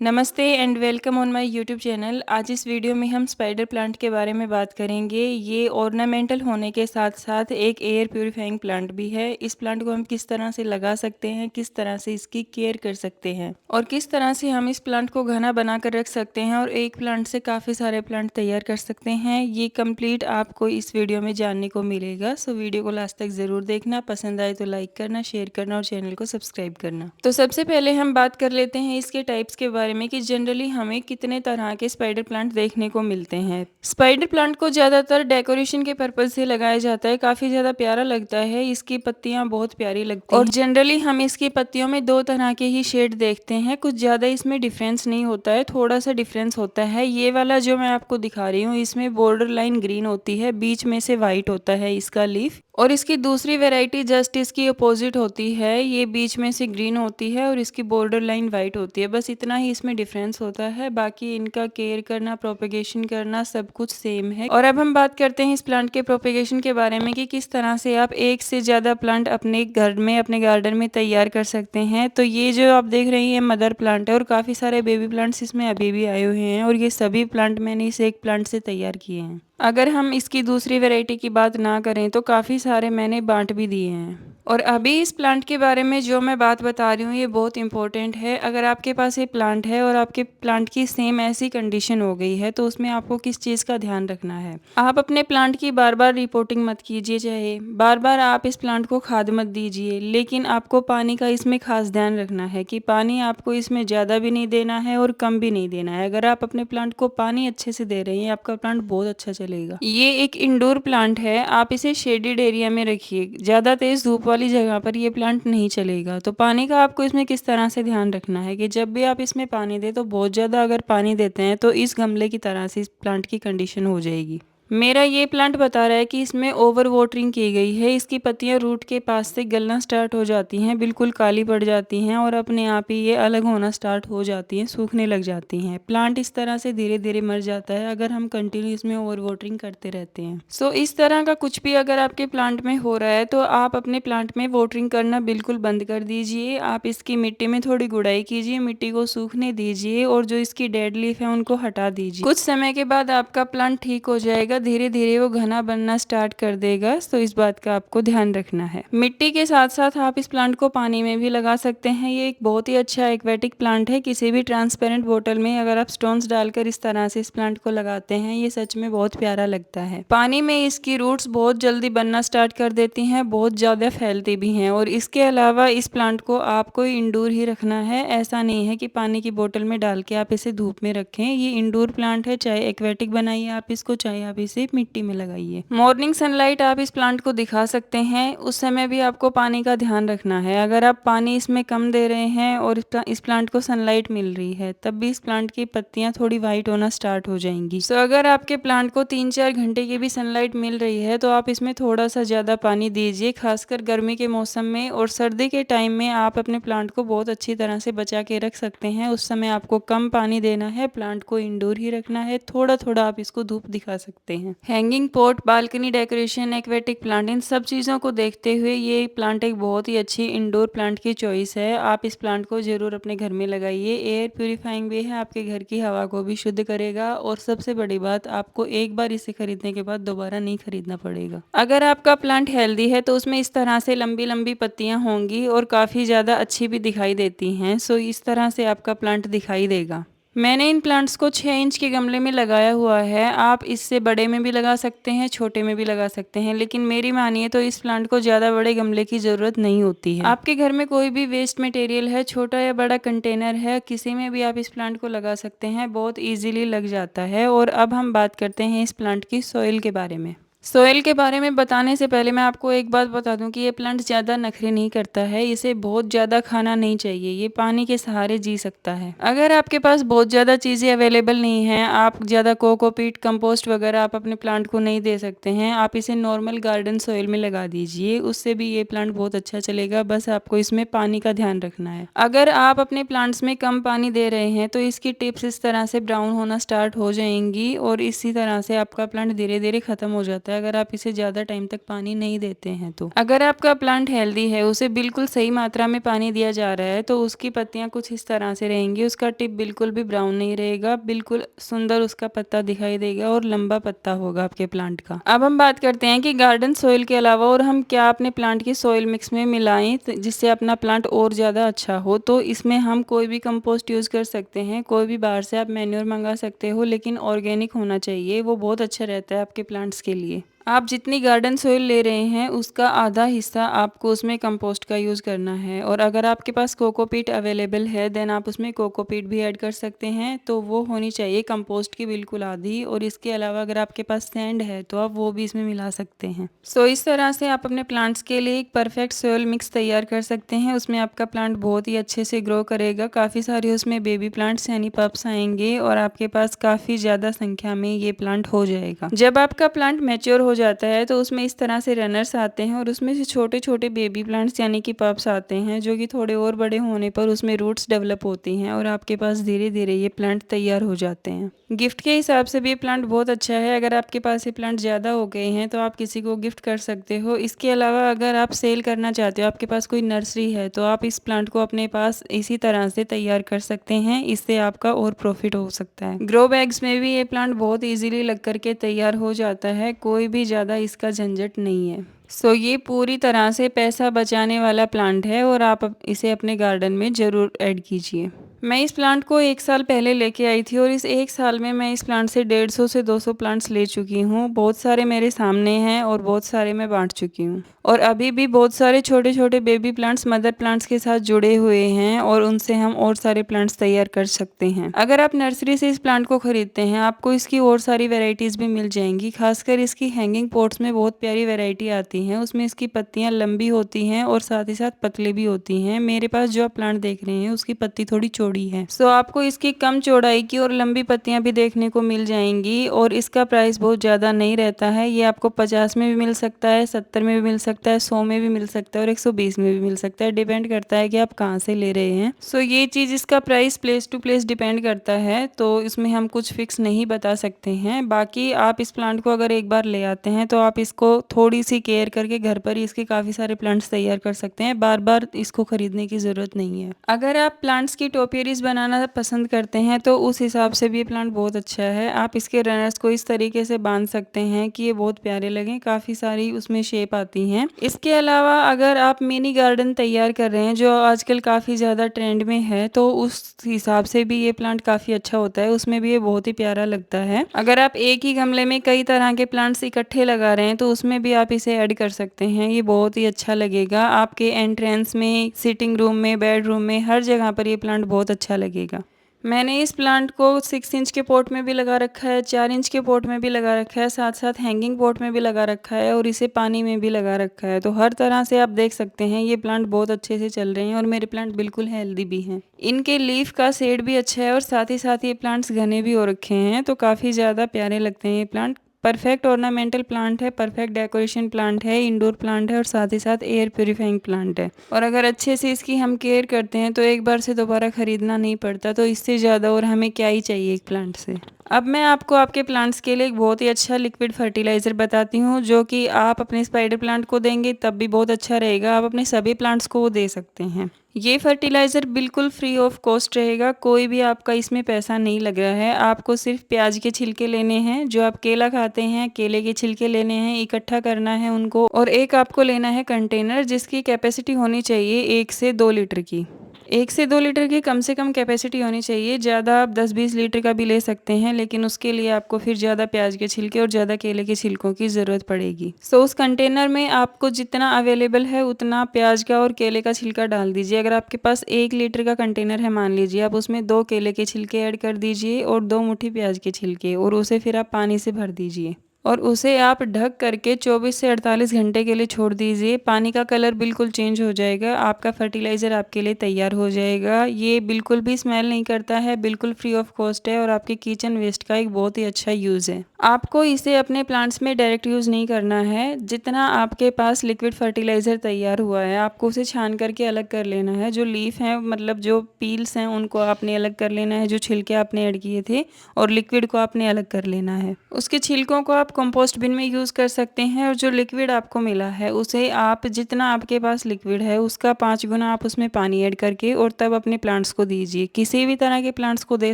नमस्ते and welcome on my YouTube channel. आज इस वीडियो में हम स्पाइडर प्लांट के बारे में बात करेंगे। ये ऑर्नामेंटल होने के साथ साथ एक एयर प्यूरिफाइंग प्लांट भी है। इस प्लांट को हम किस तरह से लगा सकते हैं, किस तरह से इसकी केयर कर सकते हैं और किस तरह से हम इस प्लांट को घना बना कर रख सकते हैं और एक प्लांट से काफ़ी सारे प्लांट तैयार कर सकते हैं, ये कंप्लीट आपको इस वीडियो में जानने को मिलेगा। सो वीडियो को लास्ट तक ज़रूर देखना, पसंद आए तो लाइक करना, शेयर करना और चैनल को सब्सक्राइब करना। तो सबसे पहले हम बात कर लेते हैं इसके टाइप्स के बारे में कि जनरली हमें कितने तरह के स्पाइडर प्लांट देखने को मिलते हैं। स्पाइडर प्लांट को ज़्यादातर डेकोरेशन के पर्पज से लगाया जाता है, काफ़ी ज़्यादा प्यारा लगता है, इसकी पत्तियां बहुत प्यारी लगती हैं और जनरली हम इसकी पत्तियों में दो तरह के ही शेड देखते हैं। कुछ ज़्यादा इसमें डिफरेंस नहीं होता है, थोड़ा सा डिफरेंस होता है। ये वाला जो मैं आपको दिखा रही हूँ, इसमें बॉर्डर लाइन ग्रीन होती है, बीच में से वाइट होता है इसका लीफ, और इसकी दूसरी वैरायटी जस्ट इसकी अपोजिट होती है, ये बीच में से ग्रीन होती है और इसकी बॉर्डर लाइन वाइट होती है। बस इतना ही इसमें डिफरेंस होता है, बाकी इनका केयर करना, प्रोपेगेशन करना सब कुछ सेम है। और अब हम बात करते हैं इस प्लांट के प्रोपेगेशन के बारे में कि किस तरह से आप एक से ज़्यादा प्लांट अपने घर में, अपने गार्डन में तैयार कर सकते हैं। तो ये जो आप देख रही हैं मदर प्लांट है और काफ़ी सारे बेबी प्लांट्स इसमें अभी भी आए हुए हैं और ये सभी प्लांट मैंने इस एक प्लांट से तैयार किए हैं। अगर हम इसकी दूसरी वैरायटी की बात ना करें तो काफ़ी सारे मैंने बांट भी दिए हैं। और अभी इस प्लांट के बारे में जो मैं बात बता रही हूँ ये बहुत इंपॉर्टेंट है। अगर आपके पास ये प्लांट है और आपके प्लांट की सेम ऐसी कंडीशन हो गई है तो उसमें आपको किस चीज़ का ध्यान रखना है। आप अपने प्लांट की बार बार रिपोर्टिंग मत कीजिए, चाहे बार बार आप इस प्लांट को खाद मत दीजिए, लेकिन आपको पानी का इसमें खास ध्यान रखना है कि पानी आपको इसमें ज़्यादा भी नहीं देना है और कम भी नहीं देना है। अगर आप अपने प्लांट को पानी अच्छे से दे रहे हैं आपका प्लांट बहुत अच्छा चलेगा। ये एक इंडोर प्लांट है, आप इसे शेडेड एरिया में रखिए, ज़्यादा तेज़ धूप वाली जगह पर ये प्लांट नहीं चलेगा। तो पानी का आपको इसमें किस तरह से ध्यान रखना है कि जब भी आप इसमें पानी दें तो बहुत ज़्यादा अगर पानी देते हैं तो इस गमले की तरह से इस प्लांट की कंडीशन हो जाएगी। मेरा ये प्लांट बता रहा है कि इसमें ओवर वाटरिंग की गई है, इसकी पत्तियां रूट के पास से गलना स्टार्ट हो जाती हैं, बिल्कुल काली पड़ जाती हैं और अपने आप ही ये अलग होना स्टार्ट हो जाती हैं, सूखने लग जाती हैं। प्लांट इस तरह से धीरे धीरे मर जाता है अगर हम कंटिन्यू इसमें ओवर वाटरिंग करते रहते हैं। सो इस तरह का कुछ भी अगर आपके प्लांट में हो रहा है तो आप अपने प्लांट में वाटरिंग करना बिल्कुल बंद कर दीजिए। आप इसकी मिट्टी में थोड़ी गुड़ाई कीजिए, मिट्टी को सूखने दीजिए और जो इसकी डेड लीफ है उनको हटा दीजिए। कुछ समय के बाद आपका प्लांट ठीक हो जाएगा, धीरे धीरे वो घना बनना स्टार्ट कर देगा। तो इस बात का आपको ध्यान रखना है। मिट्टी के साथ साथ आप इस प्लांट को पानी में भी लगा सकते हैं। ये एक बहुत ही अच्छा एक्वेटिक प्लांट है। किसी भी ट्रांसपेरेंट बोतल में अगर आप स्टोन्स डालकर इस तरह से इस प्लांट को लगाते हैं ये सच में बहुत प्यारा लगता है। पानी में इसकी रूट्स बहुत जल्दी बनना स्टार्ट कर देती हैं, बहुत ज़्यादा फैलती भी हैं। और इसके अलावा इस प्लांट को आपको इंडोर ही रखना है, ऐसा नहीं है कि पानी की बोतल में डाल के आप इसे धूप में रखें। ये इंडोर प्लांट है, चाहे एक्वेटिक बनाइए आप इसको, चाहे आप इसे मिट्टी में लगाइए। मॉर्निंग सनलाइट आप इस प्लांट को दिखा सकते हैं, उस समय भी आपको पानी का ध्यान रखना है। अगर आप पानी इसमें कम दे रहे हैं और इस प्लांट को सनलाइट मिल रही है तब भी इस प्लांट की पत्तियां थोड़ी वाइट होना स्टार्ट हो जाएंगी। सो अगर आपके प्लांट को 3-4 घंटे की भी सनलाइट मिल रही है तो आप इसमें थोड़ा सा ज़्यादा पानी दीजिए। खासकर गर्मी के मौसम में और सर्दी के टाइम में आप अपने प्लांट को बहुत अच्छी तरह से बचा के रख सकते हैं। उस समय आपको कम पानी देना है, प्लांट को इंडोर ही रखना है, थोड़ा थोड़ा आप इसको धूप दिखा सकते हैं। Hanging pot, balcony decoration, aquatic plant, इन सब चीज़ों को देखते हुए ये प्लांट एक बहुत ही अच्छी इंडोर प्लांट की चॉइस है। आप इस प्लांट को जरूर अपने घर में लगाइए। एयर प्यूरिफाइंग भी है, आपके घर की हवा को भी शुद्ध करेगा और सबसे बड़ी बात, आपको एक बार इसे खरीदने के बाद दोबारा नहीं खरीदना पड़ेगा। अगर आपका प्लांट हेल्दी है तो उसमें इस तरह से लंबी लंबी पत्तियां होंगी और काफ़ी ज़्यादा अच्छी भी दिखाई देती हैं। सो इस तरह से आपका प्लांट दिखाई देगा। मैंने इन प्लांट्स को 6 इंच के गमले में लगाया हुआ है। आप इससे बड़े में भी लगा सकते हैं, छोटे में भी लगा सकते हैं, लेकिन मेरी मानिए तो इस प्लांट को ज़्यादा बड़े गमले की ज़रूरत नहीं होती है। आपके घर में कोई भी वेस्ट मटेरियल है, छोटा या बड़ा कंटेनर है, किसी में भी आप इस प्लांट को लगा सकते हैं, बहुत ईजिली लग जाता है। और अब हम बात करते हैं इस प्लांट की सॉइल के बारे में। सोयल के बारे में बताने से पहले मैं आपको एक बात बता दूं कि ये प्लांट ज़्यादा नखरे नहीं करता है, इसे बहुत ज़्यादा खाना नहीं चाहिए, ये पानी के सहारे जी सकता है। अगर आपके पास बहुत ज़्यादा चीज़ें अवेलेबल नहीं हैं, आप ज़्यादा कोकोपीट, कंपोस्ट वगैरह आप अपने प्लांट को नहीं दे सकते हैं, आप इसे नॉर्मल गार्डन सोयल में लगा दीजिए, उससे भी ये प्लांट बहुत अच्छा चलेगा। बस आपको इसमें पानी का ध्यान रखना है। अगर आप अपने प्लांट्स में कम पानी दे रहे हैं तो इसकी टिप्स इस तरह से ब्राउन होना स्टार्ट हो जाएंगी और इसी तरह से आपका प्लांट धीरे धीरे खत्म हो जाता है। जाता है अगर आप इसे ज़्यादा टाइम तक पानी नहीं देते हैं तो। अगर आपका प्लांट हेल्दी है, उसे बिल्कुल सही मात्रा में पानी दिया जा रहा है, तो उसकी पत्तियाँ कुछ इस तरह से रहेंगी। उसका टिप बिल्कुल भी ब्राउन नहीं रहेगा, बिल्कुल सुंदर उसका पत्ता दिखाई देगा और लंबा पत्ता होगा आपके प्लांट का। अब हम बात करते हैं कि गार्डन सॉइल के अलावा और हम क्या अपने प्लांट की सॉइल मिक्स में मिलाएं जिससे अपना प्लांट और ज़्यादा अच्छा हो। तो इसमें हम कोई भी कंपोस्ट यूज़ कर सकते हैं, कोई भी बाहर से आप मैन्योर मंगा सकते हो, लेकिन ऑर्गेनिक होना चाहिए, वो बहुत अच्छा रहता है आपके प्लांट्स के लिए। आप जितनी गार्डन सोइल ले रहे हैं उसका आधा हिस्सा आपको उसमें कंपोस्ट का यूज़ करना है। और अगर आपके पास कोकोपीट अवेलेबल है देन आप उसमें कोकोपीट भी ऐड कर सकते हैं, तो वो होनी चाहिए कंपोस्ट की बिल्कुल आधी। और इसके अलावा अगर आपके पास सैंड है तो आप वो भी इसमें मिला सकते हैं। सो इस तरह से आप अपने प्लांट्स के लिए एक परफेक्ट सोइल मिक्स तैयार कर सकते हैं। उसमें आपका प्लांट बहुत ही अच्छे से ग्रो करेगा, काफ़ी सारे उसमें बेबी प्लांट्स यानी पप्स आएंगे और आपके पास काफ़ी ज़्यादा संख्या में ये प्लांट हो जाएगा। जब आपका प्लांट मैच्योर हो जाता है तो उसमें इस तरह से रनर्स आते हैं और उसमें से छोटे छोटे बेबी प्लांट्स यानी कि पप्स आते हैं, जो कि थोड़े और बड़े होने पर उसमें रूट्स डेवलप होती हैं और आपके पास धीरे धीरे ये प्लांट तैयार हो जाते हैं। गिफ्ट के हिसाब से भी ये प्लांट बहुत अच्छा है। अगर आपके पास ये प्लांट ज़्यादा हो गए हैं तो आप किसी को गिफ्ट कर सकते हो। इसके अलावा अगर आप सेल करना चाहते हो, आपके पास कोई नर्सरी है, तो आप इस प्लांट को अपने पास इसी तरह से तैयार कर सकते हैं। इससे आपका और प्रॉफिट हो सकता है। ग्रो बैग्स में भी ये प्लांट बहुत ईजिली लग करके तैयार हो जाता है, कोई भी ज़्यादा इसका झंझट नहीं है। सो ये पूरी तरह से पैसा बचाने वाला प्लांट है और आप इसे अपने गार्डन में ज़रूर ऐड कीजिए। मैं इस प्लांट को 1 साल पहले लेके आई थी और इस 1 साल में मैं इस प्लांट से 150 से 200 प्लांट्स ले चुकी हूँ। बहुत सारे मेरे सामने हैं और बहुत सारे मैं बांट चुकी हूँ। और अभी भी बहुत सारे छोटे छोटे बेबी प्लांट्स मदर प्लांट्स के साथ जुड़े हुए हैं और उनसे हम और सारे प्लांट्स तैयार कर सकते हैं। अगर आप नर्सरी से इस प्लांट को खरीदते हैं आपको इसकी और सारी वेराइटीज़ भी मिल जाएंगी। खासकर इसकी हैंगिंग पॉट्स में बहुत प्यारी वेराइटी आती है। उसमें इसकी पत्तियाँ लंबी होती हैं और साथ ही साथ पतले भी होती हैं। मेरे पास जो आप प्लांट देख रहे हैं उसकी पत्ती थोड़ी चौड़ी है। सो आपको इसकी कम चौड़ाई की और लंबी पत्तियां भी देखने को मिल जाएंगी और इसका प्राइस बहुत ज़्यादा नहीं रहता है। ये आपको 50 में भी मिल सकता है, 70 में भी मिल सकता है, 100 में भी मिल सकता है और 120 में भी मिल सकता है। डिपेंड करता है कि आप कहाँ से ले रहे हैं। सो ये चीज़ इसका price place to place depend करता है, तो इसमें हम कुछ फिक्स नहीं बता सकते हैं। बाकी आप इस प्लांट को अगर एक बार ले आते हैं तो आप इसको थोड़ी सी केयर करके घर पर ही इसके काफ़ी सारे प्लांट्स तैयार कर सकते हैं। बार बार इसको खरीदने की ज़रूरत नहीं है। अगर आप प्लांट्स की टोपियरीज बनाना पसंद करते हैं तो उस हिसाब से भी ये प्लांट बहुत अच्छा है। आप इसके रनर्स को इस तरीके से बांध सकते हैं कि ये बहुत प्यारे लगें, काफ़ी सारी उसमें शेप आती हैं। इसके अलावा अगर आप मिनी गार्डन तैयार कर रहे हैं जो आजकल काफ़ी ज़्यादा ट्रेंड में है, तो उस हिसाब से भी ये प्लांट काफ़ी अच्छा होता है, उसमें भी ये बहुत ही प्यारा लगता है। अगर आप एक ही गमले में कई तरह के प्लांट्स इकट्ठे लगा रहे हैं तो उसमें भी आप इसे ऐड कर सकते हैं। ये बहुत ही अच्छा लगेगा आपके एंट्रेंस में, सिटिंग रूम में, बेडरूम में, हर जगह पर ये प्लांट बहुत अच्छा लगेगा। मैंने इस प्लांट को 6 इंच के पॉट में भी लगा रखा है, 4 इंच के पॉट में भी लगा रखा है, साथ साथ हैंगिंग पॉट में भी लगा रखा है और इसे पानी में भी लगा रखा है। तो हर तरह से आप देख सकते हैं ये प्लांट बहुत अच्छे से चल रहे हैं और मेरे प्लांट बिल्कुल हेल्दी भी हैं। इनके लीफ का शेड भी अच्छा है और साथ ही साथ ये प्लांट्स घने भी हो रखे हैं, तो काफ़ी ज़्यादा प्यारे लगते हैं ये प्लांट। परफेक्ट ऑर्नामेंटल प्लांट है, परफेक्ट डेकोरेशन प्लांट है, इंडोर प्लांट है और साथ ही साथ एयर प्यूरिफाइंग प्लांट है। और अगर अच्छे से इसकी हम केयर करते हैं तो एक बार से दोबारा खरीदना नहीं पड़ता, तो इससे ज़्यादा और हमें क्या ही चाहिए एक प्लांट से। अब मैं आपको आपके प्लांट्स के लिए एक बहुत ही अच्छा लिक्विड फर्टिलाइज़र बताती हूँ जो कि आप अपने स्पाइडर प्लांट को देंगे तब भी बहुत अच्छा रहेगा, आप अपने सभी प्लांट्स को वो दे सकते हैं। ये फर्टिलाइज़र बिल्कुल फ्री ऑफ कॉस्ट रहेगा, कोई भी आपका इसमें पैसा नहीं लग रहा है। आपको सिर्फ प्याज के छिलके लेने हैं, जो आप केला खाते हैं केले के छिलके लेने हैं, इकट्ठा करना है उनको, और एक आपको लेना है कंटेनर जिसकी कैपेसिटी होनी चाहिए 1 से 2 लीटर की। 1 से 2 लीटर की कम से कम कैपेसिटी होनी चाहिए। ज़्यादा आप 10-20 लीटर का भी ले सकते हैं, लेकिन उसके लिए आपको फिर ज़्यादा प्याज के छिलके और ज़्यादा केले के छिलकों की ज़रूरत पड़ेगी। सो उस कंटेनर में आपको जितना अवेलेबल है उतना प्याज का और केले का छिलका डाल दीजिए। अगर आपके पास 1 लीटर का कंटेनर है मान लीजिए, आप उसमें 2 केले के छिलके ऐड कर दीजिए और 2 मुट्ठी प्याज के छिलके, और उसे फिर आप पानी से भर दीजिए और उसे आप ढक करके 24 से 48 घंटे के लिए छोड़ दीजिए। पानी का कलर बिल्कुल चेंज हो जाएगा, आपका फर्टिलाइज़र आपके लिए तैयार हो जाएगा। ये बिल्कुल भी स्मेल नहीं करता है, बिल्कुल फ्री ऑफ कॉस्ट है और आपके किचन वेस्ट का एक बहुत ही अच्छा यूज़ है। आपको इसे अपने प्लांट्स में डायरेक्ट यूज़ नहीं करना है। जितना आपके पास लिक्विड फर्टिलाइज़र तैयार हुआ है आपको उसे छान करके अलग कर लेना है। जो लीफ हैं, मतलब जो पील्स हैं, उनको आपने अलग कर लेना है, जो छिलके आपने ऐड किए थे, और लिक्विड को आपने अलग कर लेना है। उसके छिलकों को आप कंपोस्ट बिन में यूज़ कर सकते हैं और जो लिक्विड आपको मिला है उसे आप जितना आपके पास लिक्विड है उसका 5 गुना आप उसमें पानी ऐड करके और तब अपने प्लांट्स को दीजिए। किसी भी तरह के प्लांट्स को दे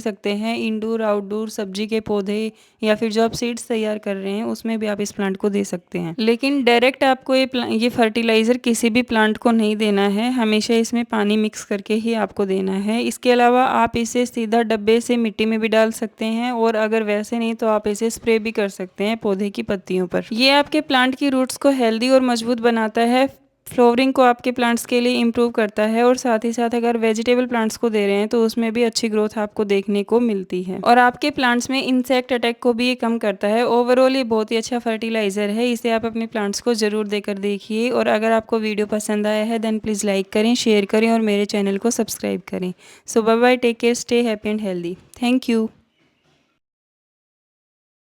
सकते हैं, इंडोर, आउटडोर, सब्जी के पौधे या फिर जो आप सीड्स तैयार कर रहे हैं उसमें भी आप इस प्लांट को दे सकते हैं। लेकिन डायरेक्ट आपको ये फर्टिलाइज़र किसी भी प्लांट को नहीं देना है, हमेशा इसमें पानी मिक्स करके ही आपको देना है। इसके अलावा आप इसे सीधा डब्बे से मिट्टी में भी डाल सकते हैं और अगर वैसे नहीं तो आप इसे स्प्रे भी कर सकते हैं पौधे की पत्तियों पर। ये आपके प्लांट की रूट्स को हेल्दी और मजबूत बनाता है, फ्लावरिंग को आपके प्लांट्स के लिए इम्प्रूव करता है और साथ ही साथ अगर वेजिटेबल प्लांट्स को दे रहे हैं तो उसमें भी अच्छी ग्रोथ आपको देखने को मिलती है और आपके प्लांट्स में इंसेक्ट अटैक को भी ये कम करता है। ओवरऑल ये बहुत ही अच्छा फर्टिलाइज़र है, इसे आप अपने प्लांट्स को ज़रूर देकर देखिए। और अगर आपको वीडियो पसंद आया है देन प्लीज़ लाइक करें, शेयर करें और मेरे चैनल को सब्सक्राइब करें। So bye bye, take care, stay happy and healthy. Thank you.